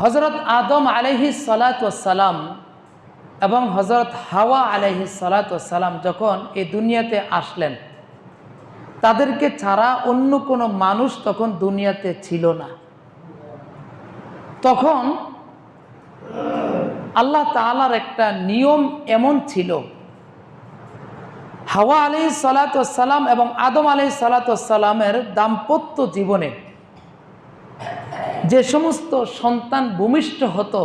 হযরত আদম আলাইহিস সালাতু ওয়াস সালাম এবং হযরত হাওয়া আলাইহিস সালাতু ওয়াস সালাম যখন এই দুনিয়াতে আসলেন, তাদেরকে ছাড়া অন্য কোনো মানুষ তখন দুনিয়াতে ছিল না। তখন আল্লাহ তাআলার একটা নিয়ম এমন ছিল, হাওয়া আলাইহিস সালাতু ওয়াস সালাম এবং আদম আলাইহিস সালাতু ওয়াস সালামের দাম্পত্য জীবনে যে সমস্ত সন্তান ভূমিষ্ঠ হতো,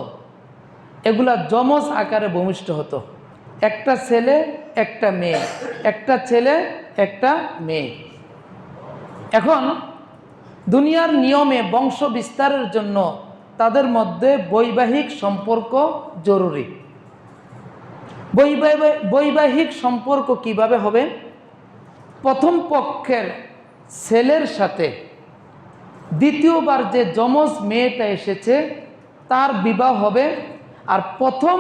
এগুলা যমজ আকারে ভূমিষ্ঠ হতো। একটা ছেলে একটা মেয়ে, একটা ছেলে একটা মেয়ে। এখন দুনিয়ার নিয়মে বংশ বিস্তারের জন্য তাদের মধ্যে বৈবাহিক সম্পর্ক জরুরি। বৈবাহিক সম্পর্ক কিভাবে হবে? প্রথম পক্ষের ছেলের সাথে দ্বিতীয়বার যে যমজ মেয়েটা এসেছে তার বিবাহ হবে, আর প্রথম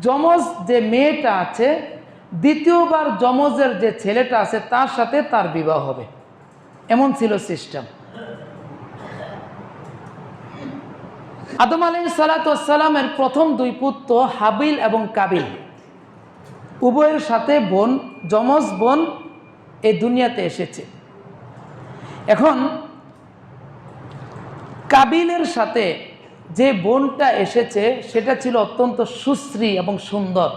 যমজ যে মেয়েটা আছে দ্বিতীয়বার যমজের যে ছেলেটা আছে তার সাথে তার বিবাহ হবে। এমন ছিল সিস্টেম। আদম আলাইহিস সালাতু ওয়াস সালামের প্রথম দুই পুত্র হাবিল এবং কাবিল, উভয়ের সাথে বোন, যমজ বোন এই দুনিয়াতে এসেছে। এখন কাবিলের সাথে যে বোনটা এসেছে সেটা ছিল অত্যন্ত সুশ্রী এবং সুন্দর,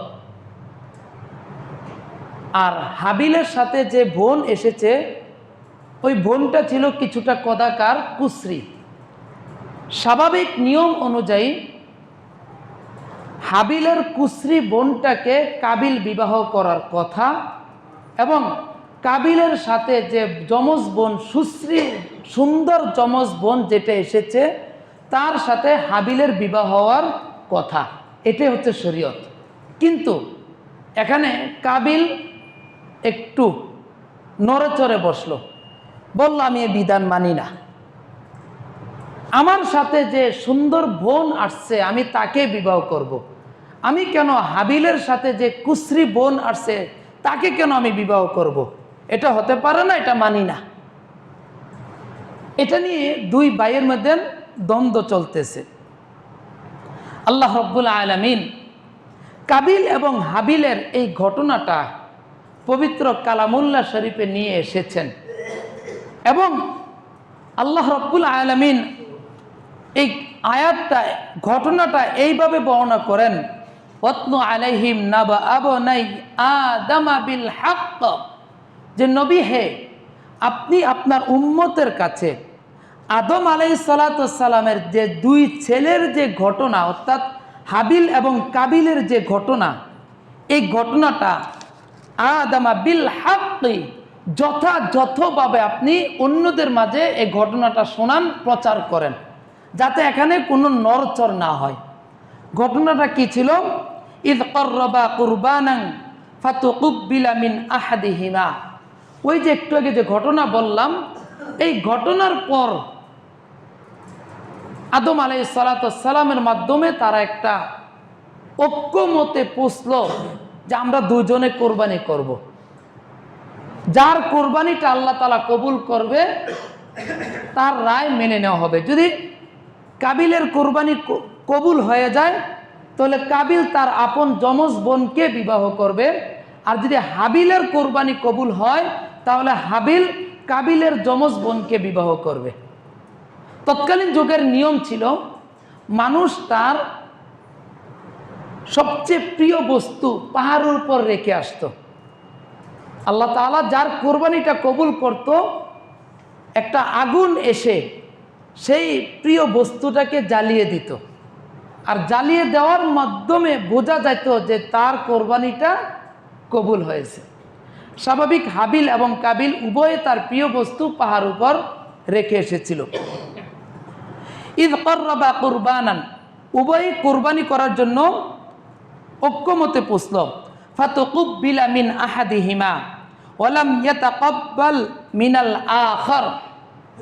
আর হাবিলের সাথে যে বোন এসেছে ওই বোনটা ছিল কিছুটা কদাকার, কুশ্রী। স্বাভাবিক নিয়ম অনুযায়ী হাবিলের কুশ্রী বোনটাকে কাবিল বিবাহ করার কথা, এবং কাবিলের সাথে যে যমজ বোন, সুশ্রী সুন্দর যমজ বোন যেটা এসেছে তার সাথে হাবিলের বিবাহ হওয়ার কথা। এটাই হচ্ছে শরীয়ত। কিন্তু এখানে কাবিল একটু নড়েচড়ে বসলো, বলল আমি এ বিধান মানি না। আমার সাথে যে সুন্দর বোন আসছে আমি তাকে বিবাহ করব। আমি কেন হাবিলের সাথে যে কুশ্রী বোন আসছে তাকে কেন আমি বিবাহ করব? এটা হতে পারে না, এটা মানি না। এটা নিয়ে দুই ভাইয়ের মধ্যে দ্বন্দ্ব চলতেছে। আল্লাহ রাব্বুল আলামিন কাবিল এবং হাবিলের এই ঘটনাটা পবিত্র কালামুল্লাহ শরীফে নিয়ে এসেছেন, এবং আল্লাহ রাব্বুল আলামিন এই আয়াতটা, ঘটনাটা এইভাবে বর্ণনা করেন, ওয়াতলু আলাইহিম নাবা আবনাই আদম বিল হক, যে নবী হে, আপনি আপনার উম্মতের কাছে আদম আলাইহিস সালাতু ওয়াস সালামের যে দুই ছেলের যে ঘটনা, অর্থাৎ হাবিল এবং কাবিলের যে ঘটনা, এই ঘটনাটা আদম বিল হক, যথাযথভাবে আপনি অন্যদের মাঝে এই ঘটনাটা শোনান, প্রচার করেন, যাতে এখানে কোনো নড়চড় না হয়। ঘটনাটা কি ছিল? ইয ক্বাররাবা কুরবানান ফাতুকুব্বিলা মিন আহাদিহিমা। ওই যে একটু আগে যে ঘটনা বললাম, এই ঘটনার পর আদম আলাইহিস সালাতু ওয়াস সালামের মাধ্যমে তারা একটা ঐক্যমতে পৌঁছলো যে আমরা দুজনে কোরবানি করব। যার কোরবানিটা আল্লাহ তাআলা কবুল করবে তার রায় মেনে নেওয়া হবে। যদি কাবিলের কোরবানি কবুল হয়ে যায় তাহলে কাবিল তার আপন যমজ বোনকে বিবাহ করবে, আর যদি হাবিলের কোরবানি কবুল হয় তাহলে হাবিল কাবিলের যমজ বোনকে বিবাহ করবে। তৎকালীন যুগের নিয়ম ছিল, মানুষ তার সবচেয়ে প্রিয় বস্তু পাহাড়ের উপর রেখে আসতো। আল্লাহ তাআলা যার কোরবানিটা কবুল করত, একটা আগুন এসে সেই প্রিয় বস্তুটাকে জ্বালিয়ে দিত, আর জ্বালিয়ে দেওয়ার মাধ্যমে বোঝা যেত যে তার কোরবানিটা কবুল হয়েছে। স্বাভাবিক হাবিল এবং কাবিল উভয়ে তার প্রিয় বস্তু পাহাড় উপর রেখে এসেছিল। ইয ক্বাররাবা কুরবানান, উভয়ে কোরবানি করার জন্য ঐক্যমতে পৌঁছল। ফাতুকুব্বিলা মিন আহাদিহিমা ওয়া লাম ইয়াতাকাব্বাল মিনাল আখার।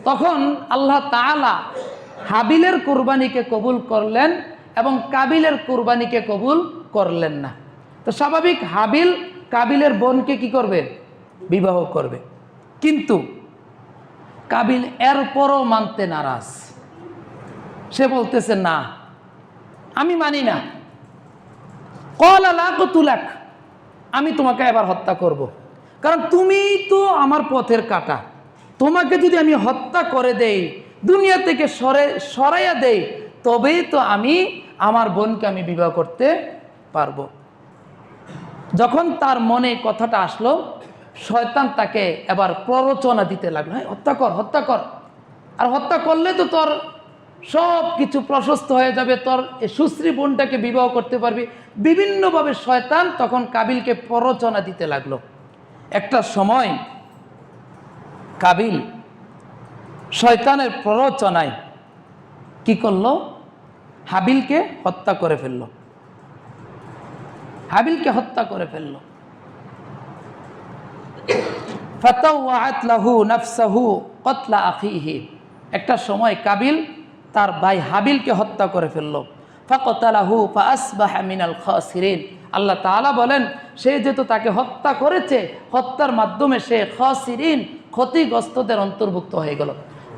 তখন আল্লাহ তাআলা হাবিলের কোরবানিকে কবুল করলেন এবং কাবিলের কোরবানিকে কবুল করলেন না। তো স্বাভাবিক হাবিল কাবিলের বোনকে কি করবে? বিবাহ করবে। কিন্তু কাবিল এরপরও মানতে নারাজ। সে বলতেছে না, আমি মানি না। ক্বালা লা আকতুলাক, আমি তোমাকে এবার হত্যা করব, কারণ তুমি তো আমার পথের কাঁটা। তোমাকে যদি আমি হত্যা করে দেই, দুনিয়া থেকে সরাইয়া দেই, তবেই তো আমি আমার বোনকে আমি বিবাহ করতে পারবো। যখন তার মনে কথাটা আসলো, শয়তান তাকে এবার প্ররোচনা দিতে লাগলো, হ্যাঁ হত্যা কর, হত্যা কর, আর হত্যা করলে তো তোর সব কিছু প্রশস্ত হয়ে যাবে, তোর এই সুশ্রী বোনটাকে বিবাহ করতে পারবি। বিভিন্নভাবে শয়তান তখন কাবিলকে প্ররোচনা দিতে লাগলো। একটা সময় কাবিল শয়তানের প্ররোচনায় কি করলো, হাবিলকে হত্যা করে ফেললো, হাবিলকে হত্যা করে ফেললো। ফাতাওয়াআত লাহু নাফসাহু কতলা আখিহি, একটা সময় কাবিল তার ভাই হাবিলকে হত্যা করে ফেললো। ফাকতালাহু ফাআসবাহা মিনাল খাসিরিন, আল্লাহ তাআলা বলেন সে যেহেতু তাকে হত্যা করেছে, হত্যার মাধ্যমে সে খাসিরিন, ক্ষতিগ্রস্তদের অন্তর্ভুক্ত হয়ে গেল।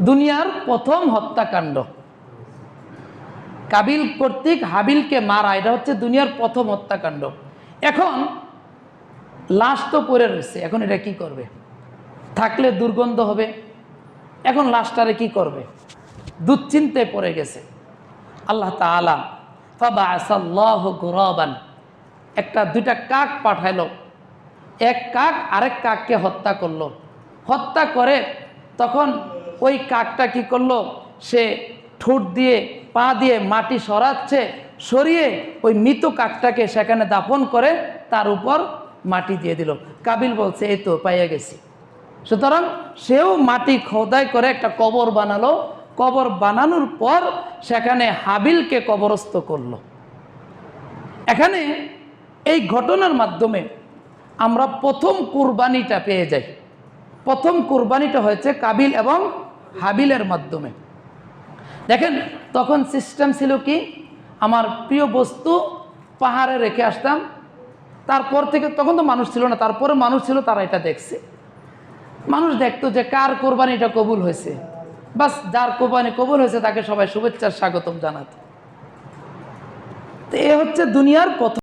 দুনিয়ার প্রথম হত্যাকাণ্ড, কাবিল কর্তৃক হাবিলকে মারা, এটা হচ্ছে দুনিয়ার প্রথম হত্যাকাণ্ড। এখন লাশ তো পড়ে রয়েছে, এখন এটা কি করবে? থাকলে দুর্গন্ধ হবে, এখন লাশটারে কি করবে? দুশ্চিন্তায় পড়ে গেছে। আল্লাহ তাআলা ফাবাআসাল্লাহু গুরাবান, দুইটা কাক পাঠাইলো। এক কাক আরেক কাককে হত্যা করলো। হত্যা করে তখন ওই কাকটা কি করলো, সে ঠোঁট দিয়ে পা দিয়ে মাটি সরাচ্ছে, সরিয়ে ওই মৃত কাকটাকে সেখানে দাফন করে তার উপর মাটি দিয়ে দিল। কাবিল বলছে এই তো পাইয়া গেছি। সুতরাং সেও মাটি খোদাই করে একটা কবর বানালো। কবর বানানোর পর সেখানে হাবিলকে কবরস্থ করলো। এখানে এই ঘটনার মাধ্যমে আমরা প্রথম কুরবানিটা পেয়ে যাই। প্রথম কুরবানিটা হয়েছে কাবিল এবং হাবিলের মাধ্যমে। দেখেন তখন সিস্টেম ছিল কি, আমার প্রিয় বস্তু পাহাড়ে রেখে আসতাম, তারপর থেকে, তখন তো মানুষ ছিল না, তারপরে মানুষ ছিল, তারা এটা দেখছে। মানুষ দেখতো যে কার কোরবানিটা কবুল হয়েছে, বাস যার কোরবানি কবুল হয়েছে তাকে সবাই শুভেচ্ছার স্বাগতম জানাতো। তো এ হচ্ছে দুনিয়ার প্রথম